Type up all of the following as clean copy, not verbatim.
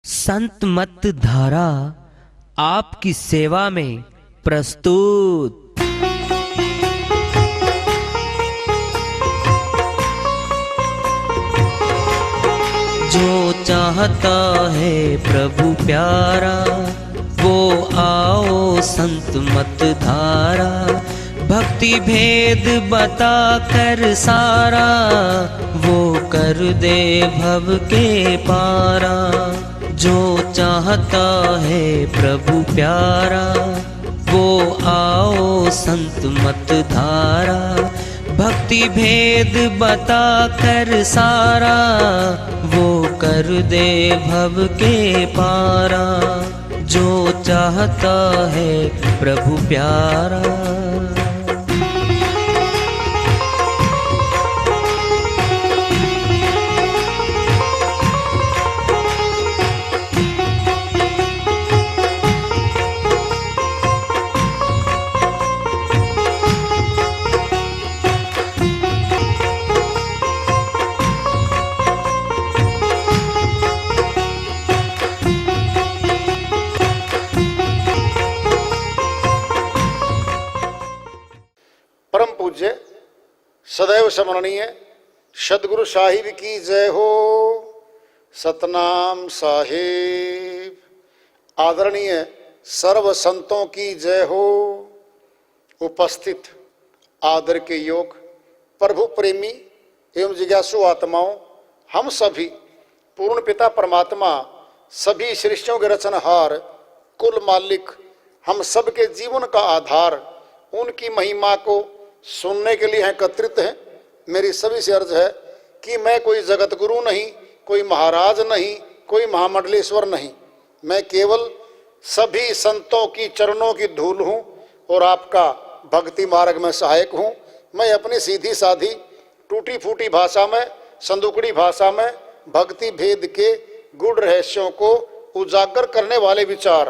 संत मत धारा आपकी सेवा में प्रस्तुत। जो चाहता है प्रभु प्यारा वो आओ संत मत धारा। भक्ति भेद बता कर सारा वो कर दे भव के पारा। जो चाहता है प्रभु प्यारा वो आओ संत मत धारा। भक्ति भेद बता कर सारा वो कर दे भव के पारा। जो चाहता है प्रभु प्यारा। परम पूज्य सदैव स्मरणीय सदगुरु साहिब की जय हो। सतनाम साहिब। आदरणीय सर्व संतों की जय हो। उपस्थित आदर के योग प्रभु प्रेमी एवं जिज्ञासु आत्माओं, हम सभी पूर्ण पिता परमात्मा सभी सृष्टियों के रचनहार कुल मालिक हम सबके जीवन का आधार उनकी महिमा को सुनने के लिए एकत्रित हैं। मेरी सभी से अर्ज है कि मैं कोई जगत गुरु नहीं, कोई महाराज नहीं, कोई महामंडलेश्वर नहीं। मैं केवल सभी संतों की चरणों की धूल हूँ और आपका भक्ति मार्ग में सहायक हूँ। मैं अपनी सीधी साधी टूटी फूटी भाषा में, संदुकड़ी भाषा में भक्ति भेद के गूढ़ रहस्यों को उजागर करने वाले विचार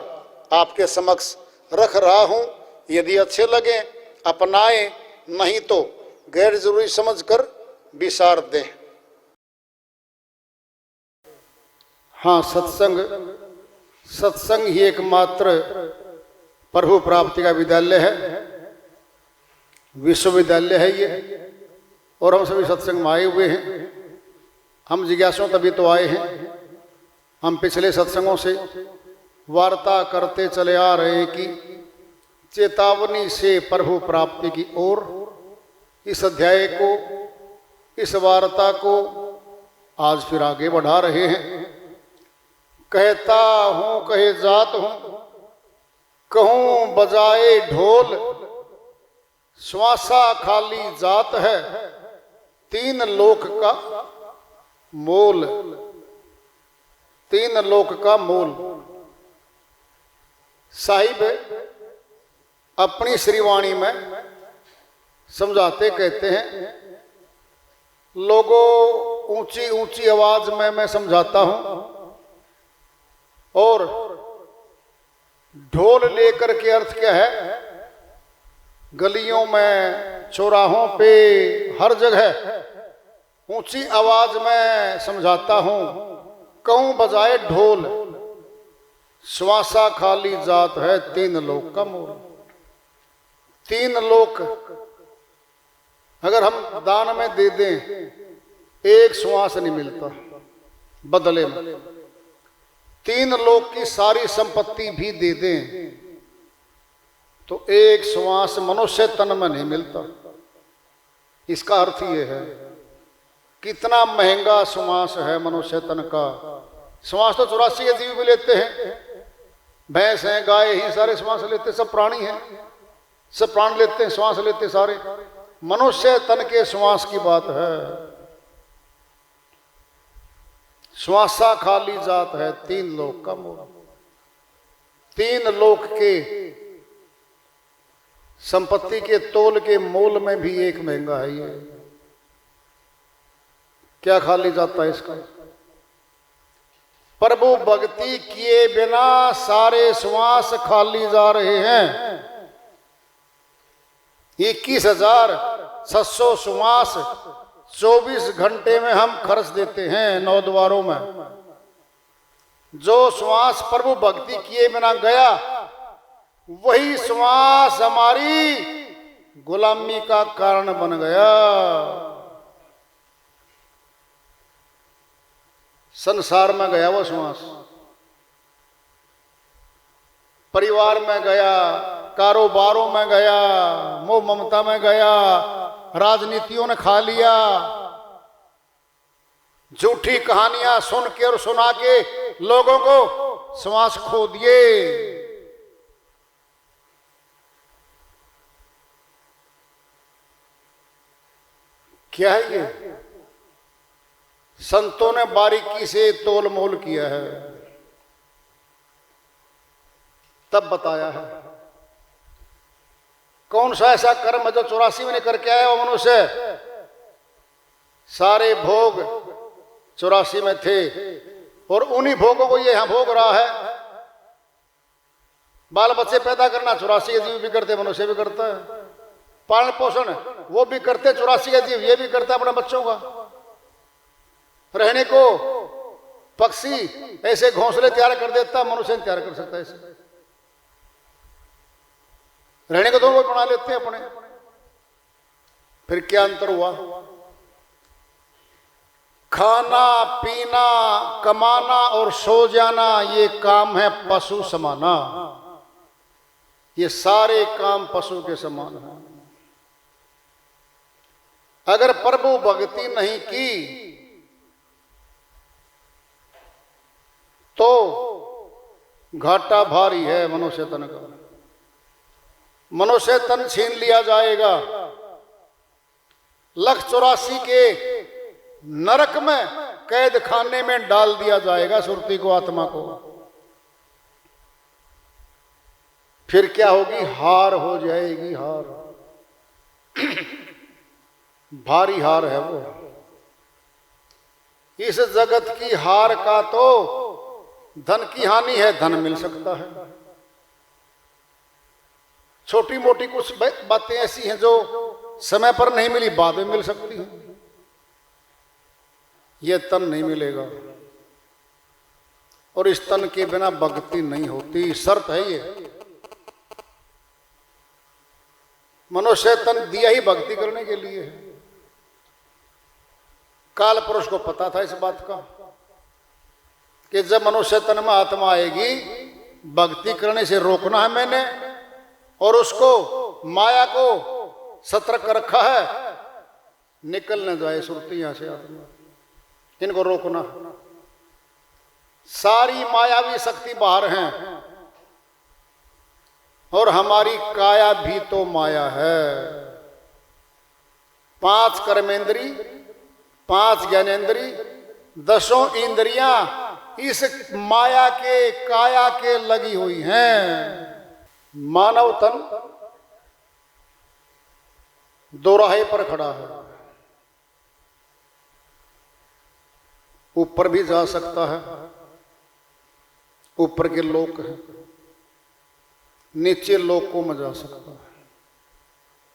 आपके समक्ष रख रहा हूँ। यदि अच्छे लगे अपनाएं, नहीं तो गैर जरूरी समझकर विसार दें। हाँ, सत्संग ही एकमात्र प्रभु प्राप्ति का विद्यालय है, विश्वविद्यालय है ये। और हम सभी सत्संग में आए हुए हैं। हम जिज्ञासु तभी तो आए हैं। हम पिछले सत्संगों से वार्ता करते चले आ रहे हैं कि चेतावनी से प्रभु प्राप्ति की ओर। इस अध्याय को, इस वार्ता को आज फिर आगे बढ़ा रहे हैं। कहता हूं कहे जात हूं, कहूं बजाए ढोल, श्वासा खाली जात है, तीन लोक का मोल, तीन लोक का मोल। साहिब अपनी श्रीवाणी में समझाते कहते हैं, लोगों ऊंची ऊंची आवाज में मैं समझाता हूं और ढोल लेकर के अर्थ क्या है? गलियों में, चौराहों पे, हर जगह ऊंची आवाज में समझाता हूं। कहूं बजाए ढोल, श्वासा खाली जात है, तीन लोक का मोल। तीन लोक अगर हम दान में दे दें, एक श्वास नहीं मिलता बदले में। तीन लोक की सारी संपत्ति भी दे दें तो एक श्वास मनुष्य तन में नहीं मिलता। इसका अर्थ ये है कितना महंगा श्वास है मनुष्य तन का। श्वास तो 84 जीव भी लेते हैं, भैंस हैं, गाय हैं, सारे श्वास लेते, सब प्राणी हैं, सब प्राण लेते हैं, श्वास लेते सारे। मनुष्य तन के श्वास की बात है। श्वासा खाली जात है, तीन लोक का मोल। तीन लोक के संपत्ति के तोल के मोल में भी एक महंगा है ये। क्या खाली जाता है इसका? प्रभु भक्ति किए बिना सारे श्वास खाली जा रहे हैं। 21,600 श्वास 24 घंटे में हम खर्च देते हैं 9 द्वारों में। जो श्वास प्रभु भक्ति किए बिना गया, वही श्वास हमारी गुलामी का कारण बन गया। संसार में गया वो श्वास, परिवार में गया, कारोबारों में गया, मोह ममता में गया, राजनीतियों ने खा लिया, झूठी कहानियां सुन के और सुना के लोगों को श्वास खो दिए। क्या है ये? संतों ने बारीकी से तोल मोल किया है, तब बताया है। कौन सा ऐसा कर्म है जो 84 में करके आया वो मनुष्य? सारे भोग 84 में थे और उन्हीं भोगों को ये यहां भोग रहा है। बाल बच्चे पैदा करना 84 जीव भी करते, मनुष्य भी करता है। पालन पोषण वो भी करते 84 जीव, ये भी करता है अपने बच्चों का। रहने को पक्षी ऐसे घोंसले तैयार कर देता, मनुष्य तैयार कर सकता है ऐसे। रहने को तो वो बना लेते हैं अपने। फिर क्या अंतर हुआ? खाना पीना, कमाना और सो जाना, ये काम है पशु समाना। ये सारे काम पशु के समान हैं। अगर प्रभु भक्ति नहीं की तो घाटा भारी है मनुष्य तन का। मनुष्य तन छीन लिया जाएगा। 184 के नरक में, कैद खाने में डाल दिया जाएगा सुरती को, आत्मा को। फिर क्या होगी? हार हो जाएगी, हार। भारी हार है वो। इस जगत की हार का तो धन की हानि है, धन मिल सकता है। छोटी मोटी कुछ बातें ऐसी हैं जो समय पर नहीं मिली, बाद में मिल सकती हैं। यह तन नहीं मिलेगा और इस तन के बिना भक्ति नहीं होती, शर्त है ये। मनुष्य तन दिया ही भक्ति करने के लिए है। काल पुरुष को पता था इस बात का कि जब मनुष्य तन में आत्मा आएगी, भक्ति करने से रोकना है मैंने, और उसको माया को सतर्क कर रखा है, निकल न जाए सुरती यहां से आत्मा, इनको रोकना। सारी मायावी शक्ति बाहर हैं और हमारी काया भी तो माया है। 5 कर्मेंद्री, 5 ज्ञानेंद्री, 10 इंद्रियां इस माया के, काया के लगी हुई हैं। मानव तन दोराहे पर खड़ा है। ऊपर भी जा सकता है, ऊपर के लोक हैं, नीचे लोकों में जा सकता है।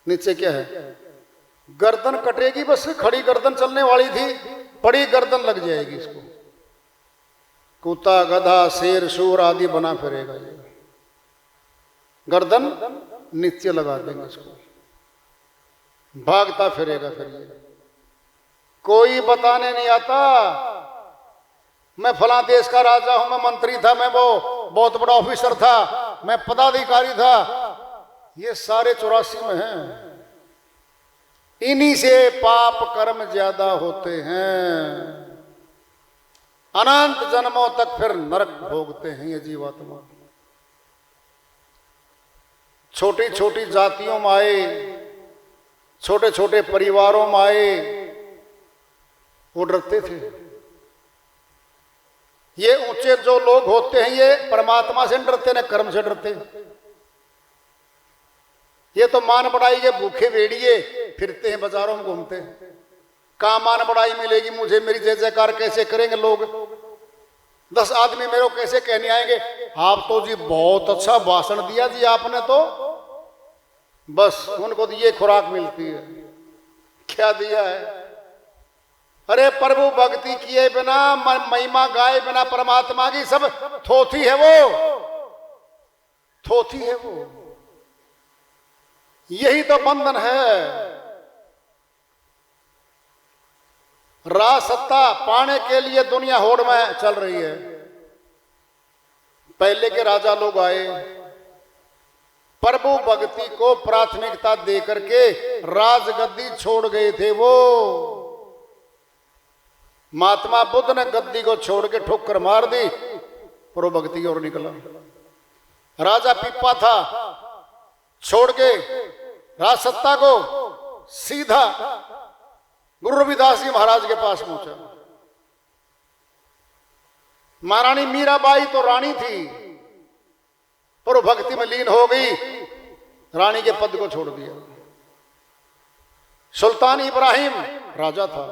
नीचे क्या है? गर्दन कटेगी, बस खड़ी गर्दन चलने वाली थी, पड़ी गर्दन लग जाएगी इसको। कुत्ता, गधा, शेर, सूर आदि बना फिरेगा ये। गर्दन नीचे लगा देंगे इसको, भागता फिरेगा। फिर ये कोई बताने नहीं आता मैं फला देश का राजा हूं, मैं मंत्री था, मैं वो बहुत बड़ा ऑफिसर था, मैं पदाधिकारी था। ये सारे 84 में हैं। इन्हीं से पाप कर्म ज्यादा होते हैं। अनंत जन्मों तक फिर नरक भोगते हैं ये जीवात्मा। छोटी छोटी जातियों में आए, छोटे छोटे परिवारों में आए, वो डरते थे। ये ऊंचे जो लोग होते हैं ये परमात्मा से डरते न कर्म से डरते। ये तो मान बढ़ाई के भूखे भेड़िए फिरते हैं, बाजारों में घूमते हैं। कहाँ मान बढ़ाई मिलेगी मुझे? मेरी जय जयकार कैसे करेंगे लोग? 10 आदमी मेरे को कैसे कहने आएंगे, आप तो जी बहुत अच्छा भाषण दिया जी आपने, तो बस उनको तो ये खुराक मिलती है। क्या दिया है? अरे प्रभु भक्ति किए बिना, महिमा गाए बिना परमात्मा की सब थोथी है वो, थोथी है वो। यही तो बंधन है। राज सत्ता पाने के लिए दुनिया होड़ में चल रही है। पहले के राजा लोग आए, प्रभु भक्ति को प्राथमिकता देकर के राजगद्दी छोड़ गए थे वो। महात्मा बुद्ध ने गद्दी को छोड़ के ठोकर मार दी, प्रभु भक्ति की ओर निकला। राजा पिप्पा था, छोड़ के राज सत्ता को सीधा गुरु रविदास जी महाराज के पास पहुंचा। महारानी मीराबाई तो रानी थी, पर भक्ति में लीन हो गई, रानी के पद को छोड़ दिया। सुल्तान इब्राहिम राजा था,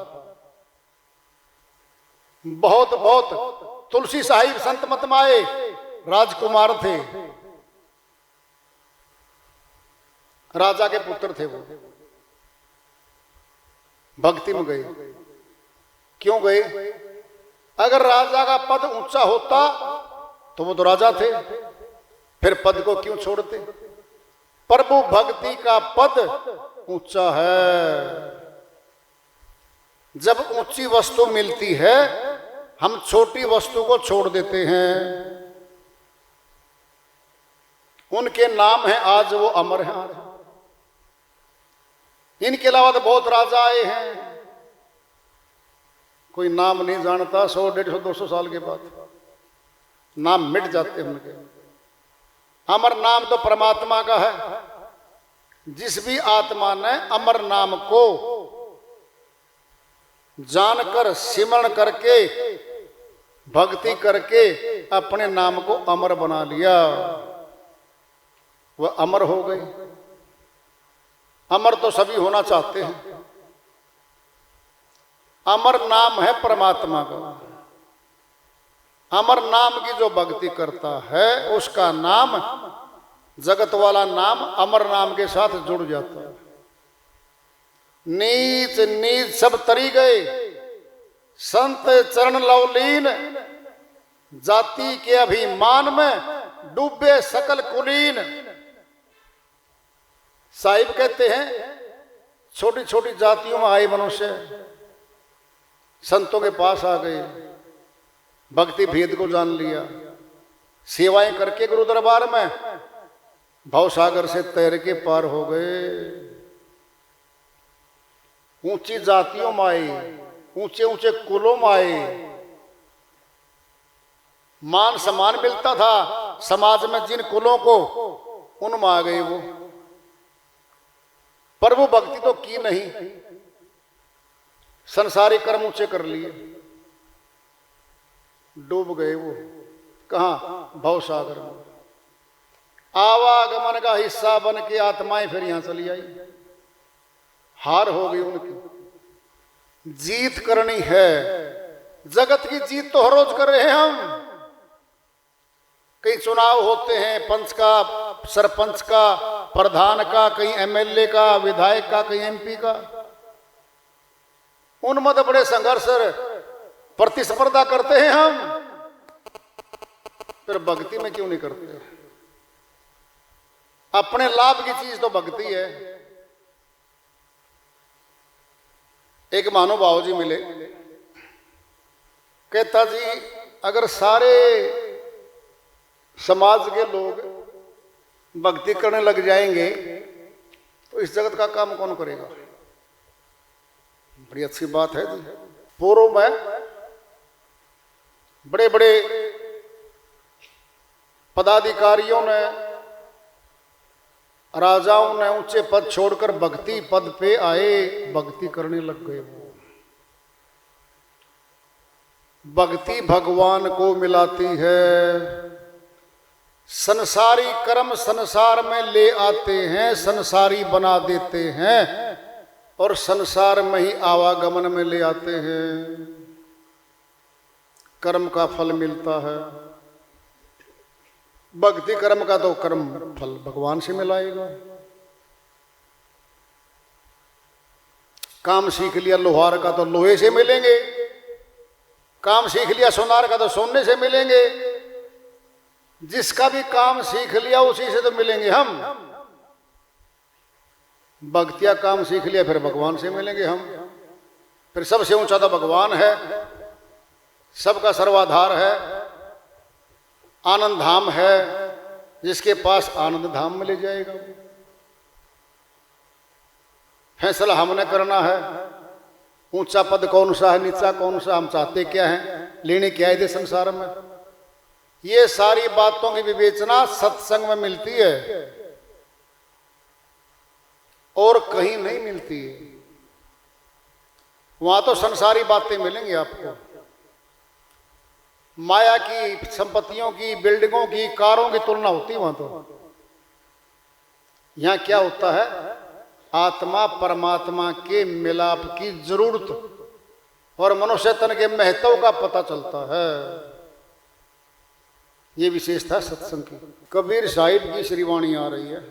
बहुत बहुत तुलसी साहिब संत मतमाए राजकुमार थे, राजा के पुत्र थे वो। भक्ति में गए। क्यों गए? अगर राजा का पद ऊंचा होता तो वो तो राजा थे, फिर पद को क्यों छोड़ते? प्रभु भक्ति का पद ऊंचा है। जब ऊंची वस्तु मिलती है, हम छोटी वस्तु को छोड़ देते हैं। उनके नाम है, आज वो अमर हैं। इनके अलावा तो बहुत राजा आए हैं, कोई नाम नहीं जानता। 100, 150, 200 साल के बाद नाम मिट जाते हैं उनके। अमर नाम तो परमात्मा का है। जिस भी आत्मा ने अमर नाम को जानकर, सिमरण करके, भक्ति करके अपने नाम को अमर बना लिया, वह अमर हो गई। अमर तो सभी होना चाहते हैं। अमर नाम है परमात्मा का। अमर नाम की जो भक्ति करता है, उसका नाम, जगत वाला नाम अमर नाम के साथ जुड़ जाता है। नीच नीच सब तरी गए, संत चरण लवलीन, जाति के अभिमान में डूबे सकल कुलीन। साहिब कहते हैं, छोटी छोटी जातियों में आए मनुष्य संतों के पास आ गए, भक्ति भेद को जान लिया, सेवाएं करके गुरु दरबार में भवसागर से तैर के पार हो गए। ऊंची जातियों में आए, ऊंचे ऊंचे कुलों में आए, मान सम्मान मिलता था समाज में जिन कुलों को, उनमें आ गए वो। प्रभु भक्ति तो की नहीं, संसारी कर्म ऊंचे कर लिए, डूब गए वो। कहां? भवसागर में। आवागमन का हिस्सा बन के आत्माएं फिर यहां चली आई। हार हो गई उनकी। जीत करनी है, जगत की जीत तो हर रोज कर रहे हैं हम। कई चुनाव होते हैं, पंच का, सरपंच का, प्रधान का, कहीं एमएलए का, विधायक का, कहीं एमपी का। उनमें तो बड़े संघर्ष, प्रतिस्पर्धा करते हैं हम। फिर भक्ति में क्यों नहीं करते? अपने लाभ की चीज तो भक्ति है। एक महानुभाव जी मिले, कहता जी अगर सारे समाज के लोग भक्ति करने लग जाएंगे तो इस जगत का काम कौन करेगा? बड़ी अच्छी बात है जी। पूर्व में बड़े बड़े पदाधिकारियों ने, राजाओं ने ऊंचे पद छोड़कर भक्ति पद पे आए, भक्ति करने लग गए। वो भक्ति भगवान को मिलाती है। संसारी कर्म संसार में ले आते हैं, संसारी बना देते हैं और संसार में ही आवागमन में ले आते हैं। कर्म का फल मिलता है। भक्ति कर्म का तो कर्म फल भगवान से मिलाएगा। काम सीख लिया लोहार का तो लोहे से मिलेंगे, काम सीख लिया सोनार का तो सोने से मिलेंगे। जिसका भी काम सीख लिया उसी से तो मिलेंगे हम। भक्तिया काम सीख लिया फिर भगवान से मिलेंगे हम। फिर सबसे ऊंचा तो भगवान है, सबका सर्वाधार है, आनंद धाम है। जिसके पास आनंद धाम में ले जाएगा। फैसला हमने करना है, ऊंचा पद कौन सा है, नीचा कौन सा, हम चाहते क्या हैं, लेने क्या है संसार में। ये सारी बातों की विवेचना सत्संग में मिलती है और कहीं नहीं मिलती है। वहां तो संसारी बातें मिलेंगी आपको, माया की, संपत्तियों की, बिल्डिंगों की, कारों की तुलना होती है वहां तो। यहां क्या होता है, आत्मा परमात्मा के मिलाप की जरूरत और मनुष्य तन के महत्व का पता चलता है। ये विशेषता सत्संग की। कबीर साहिब की श्रीवाणी आ रही है,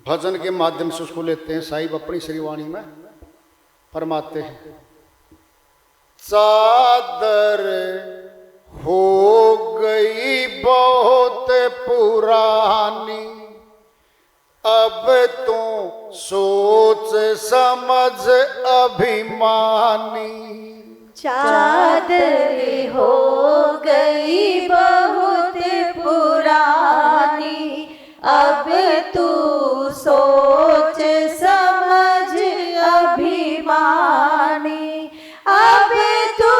भजन के माध्यम से उसको लेते हैं। साहिब अपनी श्रीवाणी में फरमाते हैं, चादर हो गई बहुत पुरानी, अब तू सोच समझ अभिमानी। चादर हो गई बहुत पुरानी, अब तू सोच समझ अभिमानी। अब तू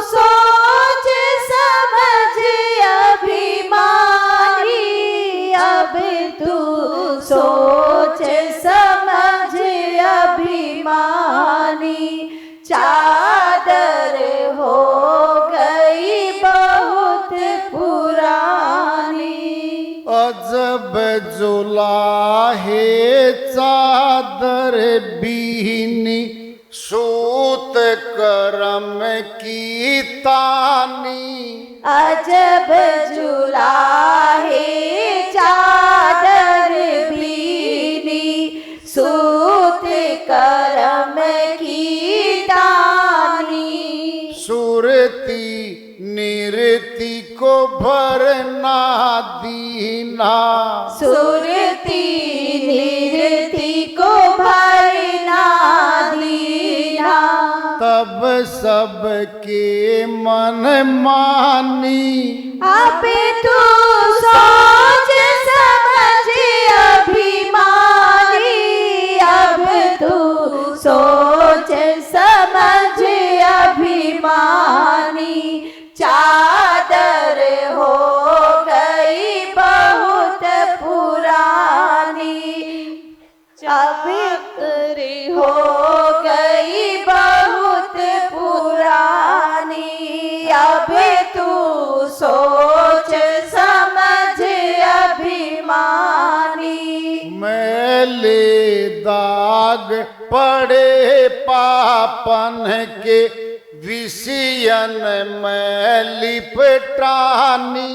सोच समझ अभिमानी, अब तू सोच समझ अभिमानी। चादर हो गई बहुत पुरानी। अजब जुलाहे चादर बीनी, सूत करम की तानी। अजब जुलाहे चादर बीनी, सूत करम की तानी। सुरती निरति को भरना दीना, सुरती निरति को भरना दीना। तब सबके मन मानी। अब तू सोच समझ अभिमानी, अब तू सोच समझ अभिमानी। चादर हो गई बहुत पुरानी, चादर हो गई बहुत पुरानी। अब तू सोच समझ अभिमानी। मैले दाग पड़े पापन के, विषयन में लिपटानी।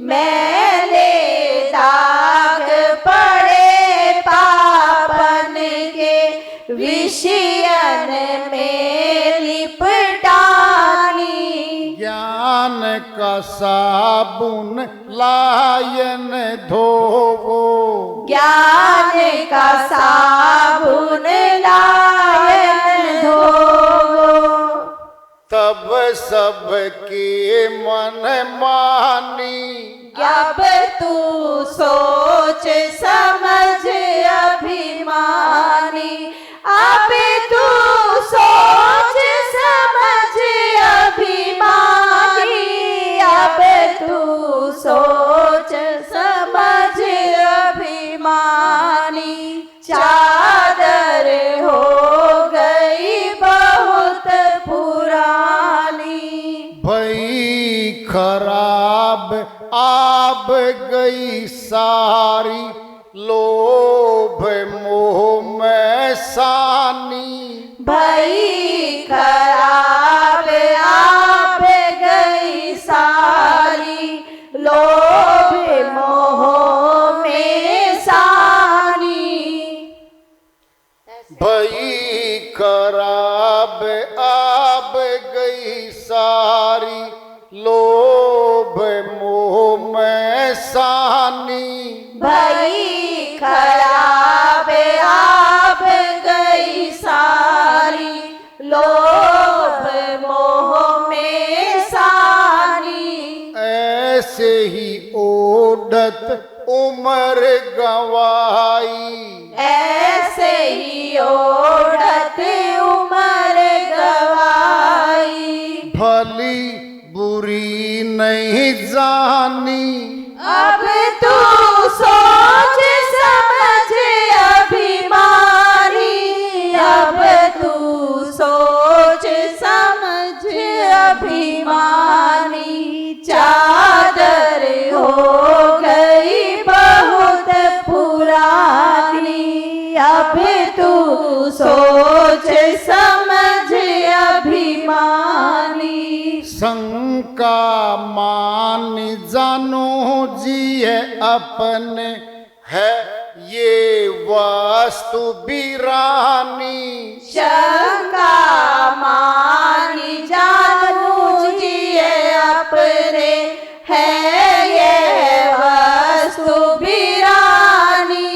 मैले दाग पड़े पापन के, विषयन में लिपटानी। ज्ञान का साबुन लायन धोवो, ज्ञान का साबुन लायन धोवो। तब सबके मन मानी। अब तू सोच समझ अभिमानी। अब तू सोच समझ अभिमानी। अब तू सोच समझ अभिमानी। चादर हो गई बहुत पुरानी। भई खराब आब गई सारी, लोभ मोह में सानी। भई खराब आप गई सारी, लोभ मोह में सानी। भई ऐसे ही ओढ़त उम्र गवाई, ऐसे ही ओढ़त उम्र गवाई। भली बुरी नहीं जानी, अब तू सोच समझ अभिमानी, अब तू सोच समझ अभिमानी। चादर हो गई बहुत पुरानी, अब तू सोच समझ अभिमानी। शंका मान जानो जी है अपने, है ये वस्तु बिरानी। शंका मानी जानू जिए अपने, है ये वस्तु बिरानी।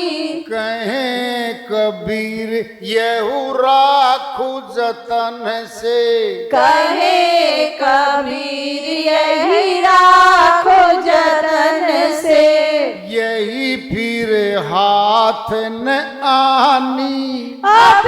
कहें कबीर यहू राखू जतन से, कहे कबीर यही राखो जतन से। यही फिर हाथ न आनी, अब